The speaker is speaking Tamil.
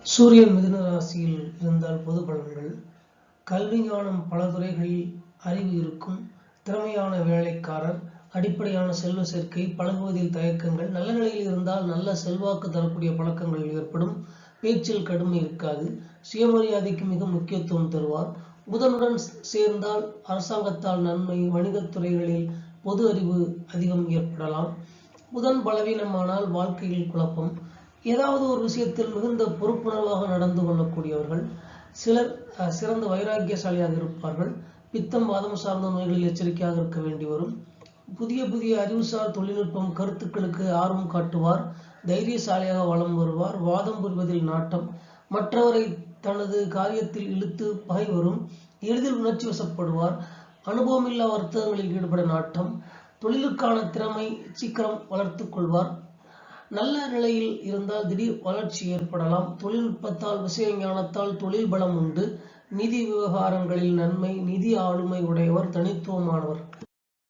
சூரியன் மிதுன ராசியில் இருந்தால் பொது பலன்கள். கல்வி ஞானம் பல துறைகளில் அறிவு இருக்கும். திறமையான வேலைக்காரர். அடிப்படையான செல்வ சேர்க்கை. பழகுவதில் தயக்கங்கள். நல்ல நிலையில் இருந்தால் நல்ல செல்வாக்கு தரக்கூடிய பழக்கங்கள் ஏற்படும். பேச்சில் கடுமை இருக்காது. சுயமரியாதைக்கு மிக முக்கியத்துவம் தருவார். புதனுடன் சேர்ந்தால் அரசாங்கத்தால் நன்மை. வணிகத்துறைகளில் பொது அறிவு அதிகம் ஏற்படலாம். புதன் பலவீனமானால் வாழ்க்கையில் குழப்பம். ஏதாவது ஒரு விஷயத்தில் மிகுந்த பொறுப்புணர்வாக நடந்து கொள்ளக்கூடியவர்கள். சிலர் சிறந்த வைராக்கியசாலியாக இருப்பார்கள். பித்தம் வாதம் சார்ந்த நோய்களில் எச்சரிக்கையாக இருக்க வேண்டி வரும். புதிய அறிவுசார் தொழில்நுட்பம் கருத்துக்களுக்கு ஆர்வம் காட்டுவார். தைரியசாலியாக வலம் வருவார். வாதம் புரிவதில் நாட்டம். மற்றவரை தனது காரியத்தில் இழுத்து பகை வரும். எளிதில் உணர்ச்சி வசப்படுவார். அனுபவமில்லா வர்த்தகங்களில் ஈடுபட நாட்டம். தொழிலுக்கான திறமை சீக்கிரம் வளர்த்து கொள்வார். நல்ல நிலையில் இருந்தால் திடீர் வளர்ச்சி ஏற்படலாம். தொழில்நுட்பத்தால் விஷய ஞானத்தால் தொழில் பலம் உண்டு. நிதி விவகாரங்களில் நன்மை. நிதி ஆளுமை உடையவர். தனித்துவமானவர்.